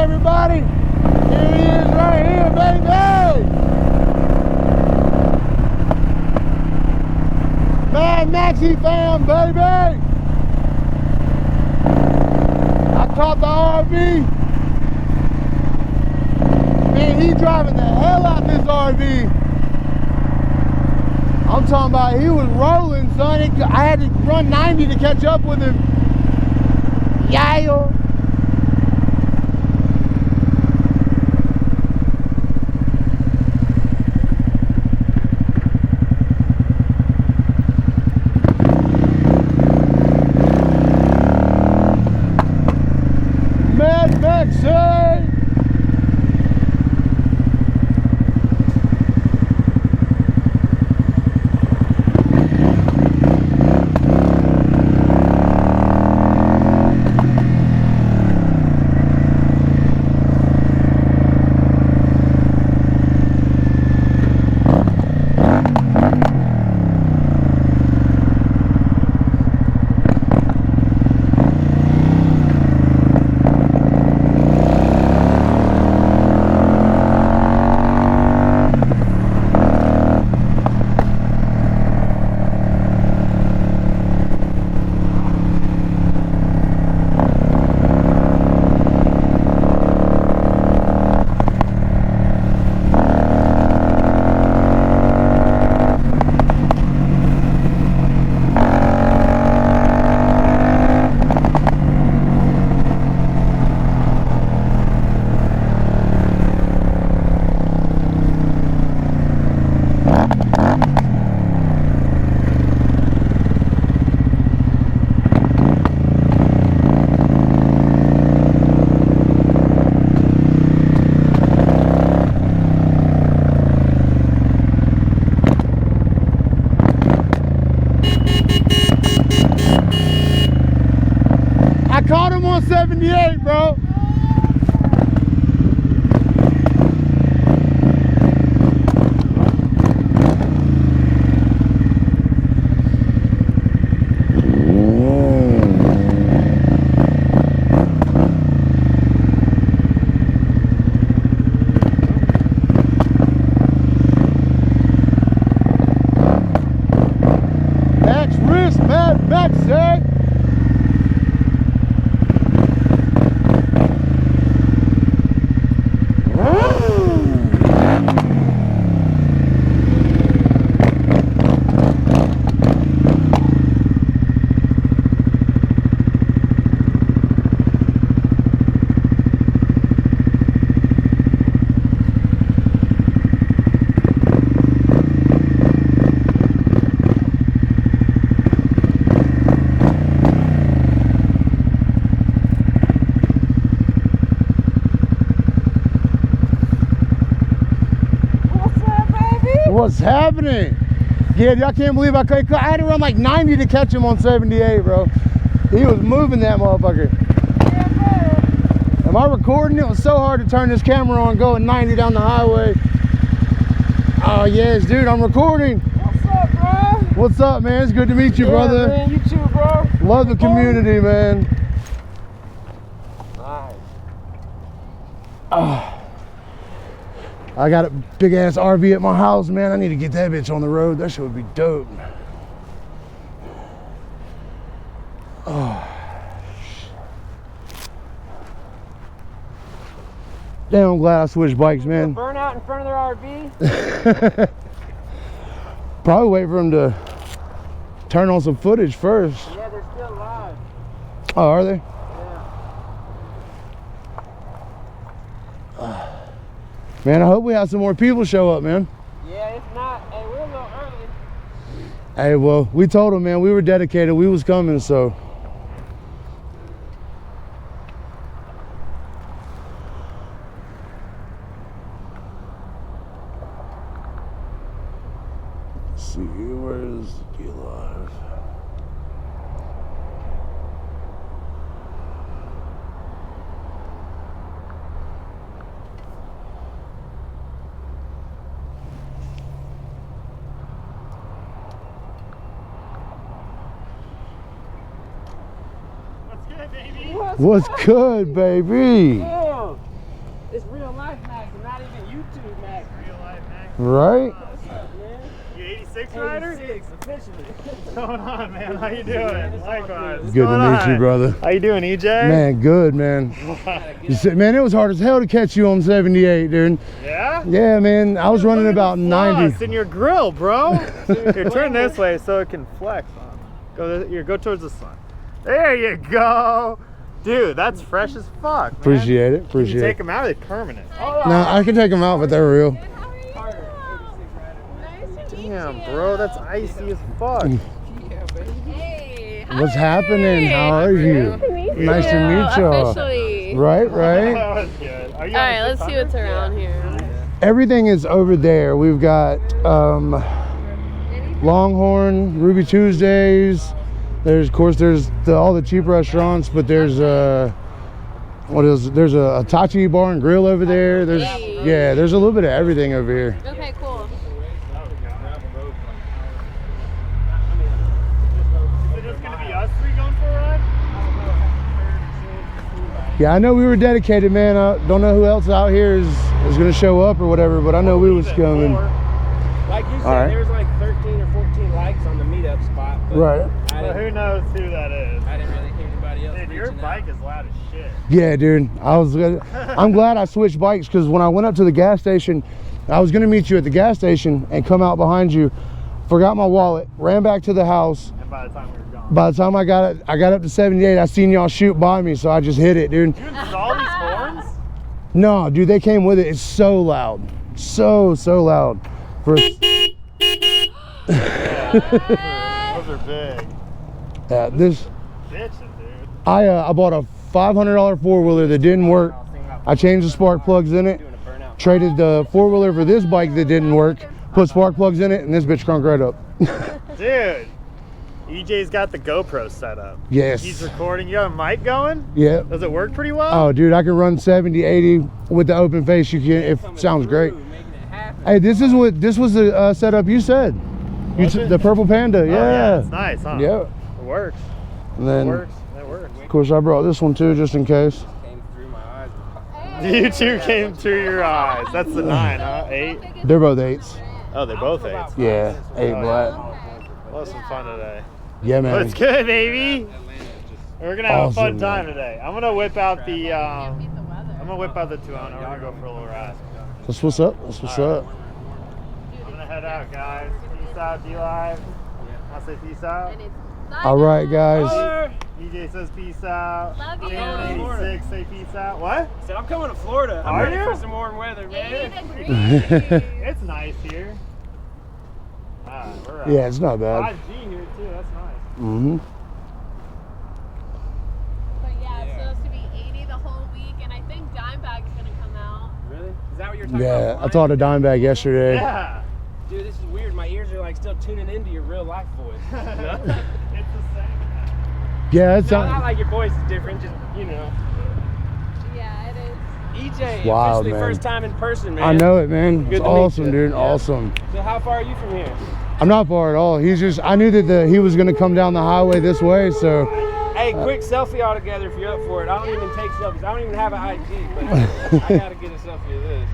everybody. Here he is right here, baby. Mad Maxy fam, baby. I caught the RV. Man, he driving the hell out this RV. I'm talking about he was rolling, son. I had to run 90 to catch up with him. Yeah. Mad Maxy. Caught him on 78, bro. Max wrist, Mad Maxy. What's happening? Yeah, I can't believe I had to run like 90 to catch him on 78, bro. He was moving that motherfucker. Yeah, am I recording? It was so hard to turn this camera on going 90 down the highway. Oh yes, dude, I'm recording. What's up, bro? What's up, man? It's good to meet you, brother. Man, you too, bro. Love the community, man. Nice. I got a big ass RV at my house, man. I need to get that bitch on the road. That shit would be dope. Oh. Damn, I'm glad I switched bikes, man. Burnout in front of their RV. Probably wait for them to turn on some footage first. Yeah, they're still live. Oh, are they? Yeah. Man, I hope we have some more people show up, man. Yeah, if not, hey, we're a little early. Hey, well, we told them, man, we were dedicated. We was coming, so. Let's see, where is the live? What's good, baby? What's good, baby? Yeah. Right? You 86 rider? 86, officially. What's going on, man? How you doing? Likewise. Good to meet you, brother. How you doing, EJ? Man, good, man. You said, man, it was hard as hell to catch you on 78, dude. Yeah? Yeah, man. I was running about 90. In your grill, bro. Here, turn this way so it can flex on. Go towards the sun. There you go. Dude, that's fresh as fuck, man. Appreciate it. Appreciate You it. take them out, they're permanent. No, I can take them out, but they're real. Damn, bro, that's icy as fuck. Hey, What's happening? How are you? Nice to meet y'all. Officially. Right, right. That was good. Are you All on right, the let's see what's 600? around here. Everything is over there. We've got Longhorn, Ruby Tuesdays. There's, of course, there's all the cheap restaurants, but there's there's a Tachi bar and grill over there. There's there's a little bit of everything over here. Okay, cool. Is it just gonna be us three going for a ride? Yeah, I know we were dedicated, man. I don't know who else out here is gonna show up or whatever, but I know we was coming. Like you said, All right. there's like 13 or 14 likes on the meetup spot. But Right. But who knows who that is? I didn't really hear anybody else. Dude, your reaching bike out. is loud as shit. Yeah, dude. I'm glad I switched bikes because when I went up to the gas station, I was gonna meet you at the gas station and come out behind you. Forgot my wallet, ran back to the house. And by the time we were gone. By the time I got up to 78, I seen y'all shoot by me, so I just hit it, dude. You installed these horns? No, dude, they came with it. It's so loud, so loud. For Those are big. yeah, this Bitching, dude. I bought a $500 four-wheeler that didn't work. I changed the spark plugs in it. Doing a burnout. Traded the four-wheeler for this bike that didn't work. Put spark plugs in it, and this bitch crunk right up. Dude, EJ's got the GoPro set up. Yes. He's recording. You have a mic going? Yeah. Does it work pretty well? Oh, dude, I can run 70, 80 with the open face. You can. It sounds great. Making it happen. Hey, this was the setup you said. Was it? The purple panda. Oh, Yeah. It's nice, huh? Yeah. It works. And It then, works. That works. of course, I brought this one too, just in case. Came through my eyes. You two came through your eyes. That's the 9, huh? 8? They're both 8s. Oh, they're both 8s. Yeah, 8 black. We'll have some fun today. Yeah, man. What's good, baby? We're gonna have a fun Awesome, time man. today. I'm gonna whip out the Beat the weather. I'm gonna whip out the 200. We're gonna go for a little ride. That's what's up. That's what's up. I'm gonna head out, guys. Peace out, D-Live. I'll say peace out. All right, guys. DJ says peace out. Love you. Jalen 86 say peace out. What? I said, I'm coming to Florida. I'm Are ready you? for some warm weather, man. It's nice here. Ah, we're Yeah, it's not bad. 5G here too. That's nice. Mm-hmm. But yeah, it's supposed to be 80 the whole week, and I think Dimebag's gonna come out. Really? Is that what you're talking Yeah, about? I taught a dime bag yesterday. Yeah. Dude, this is weird. My ears are like still tuning into your real life voice. It's the same. Yeah, it's No, not like your voice is different, just, you know. Yeah, it is. EJ, Wild, officially man. first time in person, man. I know it, man. Good It's to meet awesome, you. dude. Yeah. Awesome. So how far are you from here? I'm not far at all. I knew that he was gonna come down the highway this way, so. Hey, quick selfie all together if you're up for it. I don't even take selfies. I don't even have an IG, but I gotta get a selfie of this.